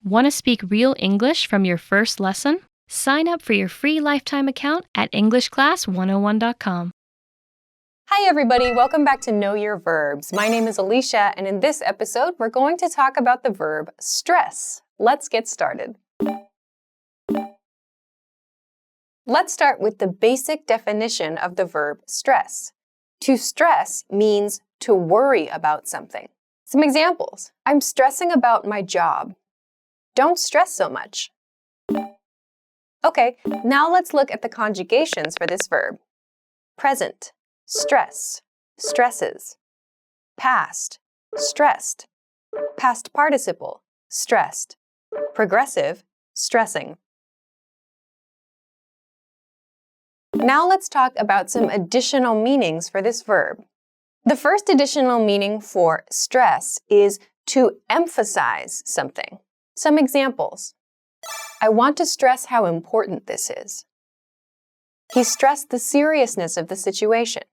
Want to speak real English from your first lesson? Sign up for your free lifetime account at EnglishClass101.com. Hi everybody, welcome back to Know Your Verbs. My name is Alicia, and in this episode, we're going to talk about the verb stress. Let's get started. Let's start with the basic definition of the verb stress. To stress means to worry about something. Some examples. I'm stressing about my job. Don't stress so much. Okay, now let's look at the conjugations for this verb. Present, stress, stresses. Past, stressed. Past participle, stressed. Progressive, stressing. Now let's talk about some additional meanings for this verb. The first additional meaning for stress is to emphasize something. Some examples. I want to stress how important this is. He stressed the seriousness of the situation.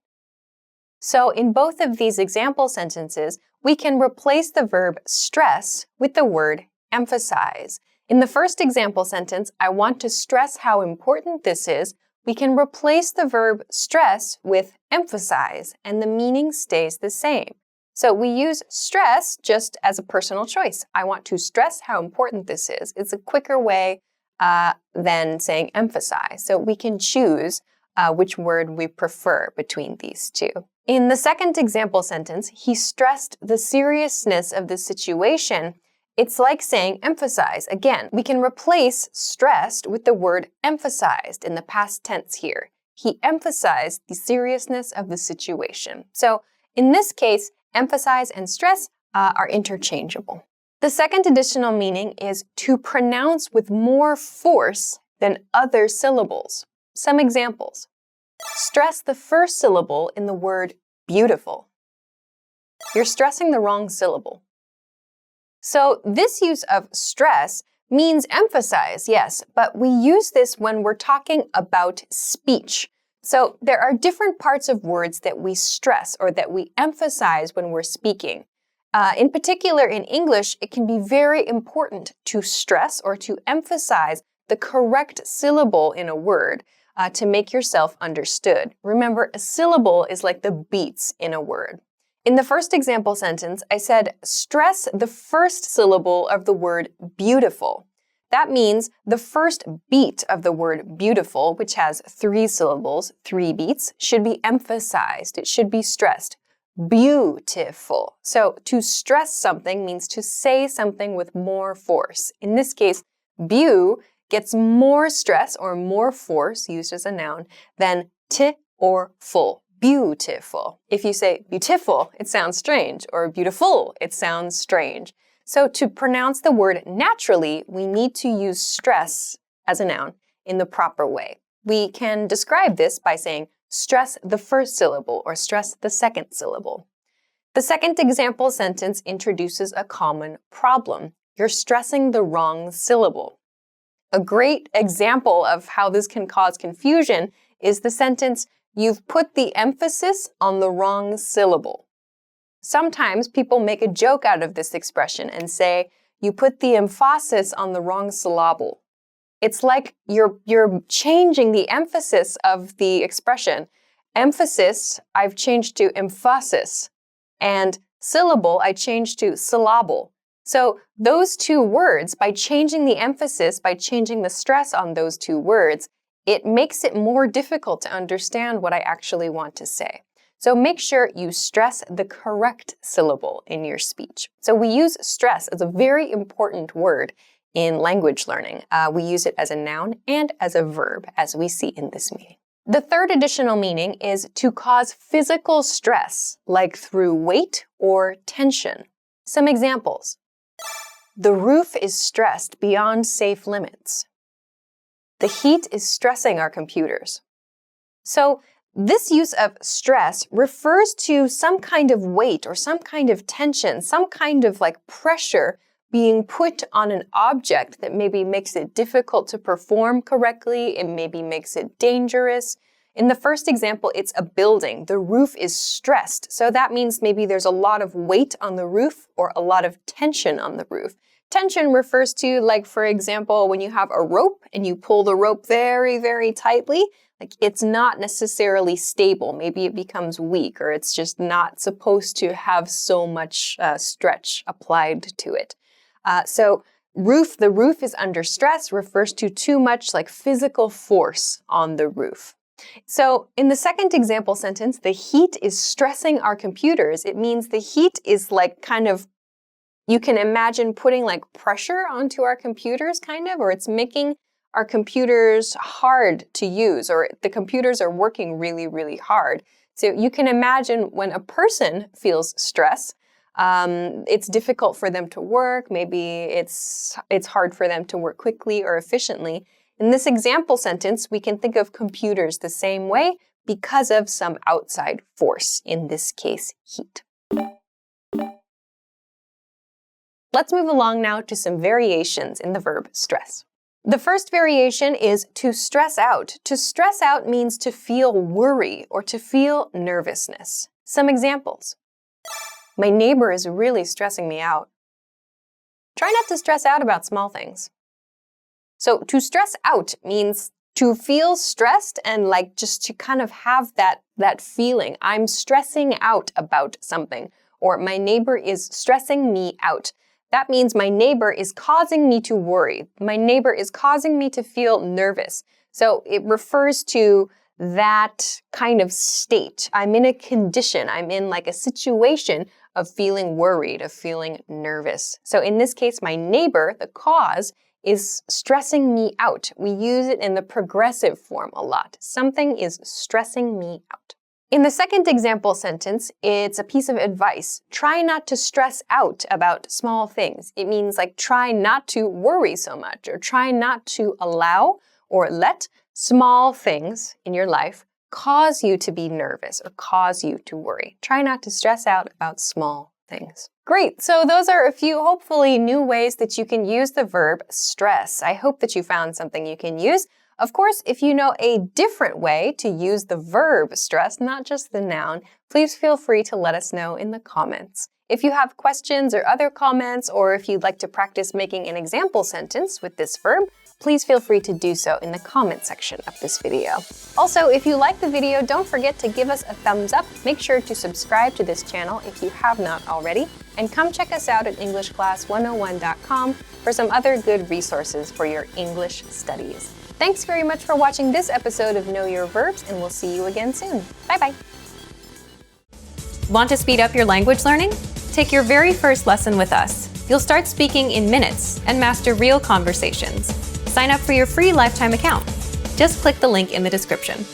So in both of these example sentences, we can replace the verb stress with the word emphasize. In the first example sentence, I want to stress how important this is, we can replace the verb stress with emphasize, and the meaning stays the same. So we use stress just as a personal choice. I want to stress how important this is. It's a quicker way than saying emphasize. So we can choose which word we prefer between these two. In the second example sentence, he stressed the seriousness of the situation. It's like saying emphasize. Again, we can replace stressed with the word emphasized in the past tense here. He emphasized the seriousness of the situation. So in this case, emphasize and stress are interchangeable. The second additional meaning is to pronounce with more force than other syllables. Some examples. Stress the first syllable in the word beautiful. You're stressing the wrong syllable. So this use of stress means emphasize, yes, but we use this when we're talking about speech. So there are different parts of words that we stress or that we emphasize when we're speaking. In particular, in English, it can be very important to stress or to emphasize the correct syllable in a word to make yourself understood. Remember, a syllable is like the beats in a word. In the first example sentence, I said, stress the first syllable of the word beautiful. That means the first beat of the word beautiful, which has 3 syllables, 3 beats, should be emphasized. It should be stressed. Beautiful. So to stress something means to say something with more force. In this case, beau gets more stress or more force used as a noun than t or full. Beautiful. If you say beautiful, it sounds strange, or beautiful, it sounds strange. So to pronounce the word naturally, we need to use stress as a noun in the proper way. We can describe this by saying stress the first syllable or stress the second syllable. The second example sentence introduces a common problem. You're stressing the wrong syllable. A great example of how this can cause confusion is the sentence, you've put the emphasis on the wrong syllable. Sometimes people make a joke out of this expression and say, you put the emphasis on the wrong syllable. It's like you're changing the emphasis of the expression. Emphasis, I've changed to emphasis. And syllable, I changed to syllable. So those two words, by changing the emphasis, by changing the stress on those two words, it makes it more difficult to understand what I actually want to say. So make sure you stress the correct syllable in your speech. So we use stress as a very important word in language learning. We use it as a noun and as a verb, as we see in this meaning. The third additional meaning is to cause physical stress, like through weight or tension. Some examples. The roof is stressed beyond safe limits. The heat is stressing our computers. So this use of stress refers to some kind of weight or some kind of tension, some kind of like pressure being put on an object that maybe makes it difficult to perform correctly, it maybe makes it dangerous. In the first example, it's a building. The roof is stressed. So that means maybe there's a lot of weight on the roof or a lot of tension on the roof. tension refers to, like, for example, when you have a rope and you pull the rope very, very tightly, like it's not necessarily stable. Maybe it becomes weak, or it's just not supposed to have so much stretch applied to it. So the roof is under stress refers to too much like physical force on the roof. So in the second example sentence, the heat is stressing our computers. It means the heat is like kind of, you can imagine putting like pressure onto our computers kind of, or it's making our computers hard to use, or the computers are working really, really hard. So you can imagine when a person feels stress, it's difficult for them to work. Maybe it's hard for them to work quickly or efficiently. In this example sentence, we can think of computers the same way because of some outside force, in this case, heat. Let's move along now to some variations in the verb stress. The first variation is to stress out. To stress out means to feel worry or to feel nervousness. Some examples. My neighbor is really stressing me out. Try not to stress out about small things. So to stress out means to feel stressed and like just to kind of have that feeling. I'm stressing out about something, or my neighbor is stressing me out. That means my neighbor is causing me to worry. My neighbor is causing me to feel nervous. So it refers to that kind of state. I'm in a condition, I'm in like a situation of feeling worried, of feeling nervous. So in this case, my neighbor, the cause, is stressing me out. We use it in the progressive form a lot. Something is stressing me out. In the second example sentence, it's a piece of advice. Try not to stress out about small things. It means like try not to worry so much, or try not to allow or let small things in your life cause you to be nervous or cause you to worry. Try not to stress out about small things. Great, so those are a few hopefully new ways that you can use the verb stress. I hope that you found something you can use. Of course, if you know a different way to use the verb stress, not just the noun, please feel free to let us know in the comments. If you have questions or other comments, or if you'd like to practice making an example sentence with this verb, please feel free to do so in the comment section of this video. Also, if you like the video, don't forget to give us a thumbs up. Make sure to subscribe to this channel if you have not already, and come check us out at EnglishClass101.com for some other good resources for your English studies. Thanks very much for watching this episode of Know Your Verbs, and we'll see you again soon. Bye-bye. Want to speed up your language learning? Take your very first lesson with us. You'll start speaking in minutes and master real conversations. Sign up for your free lifetime account. Just click the link in the description.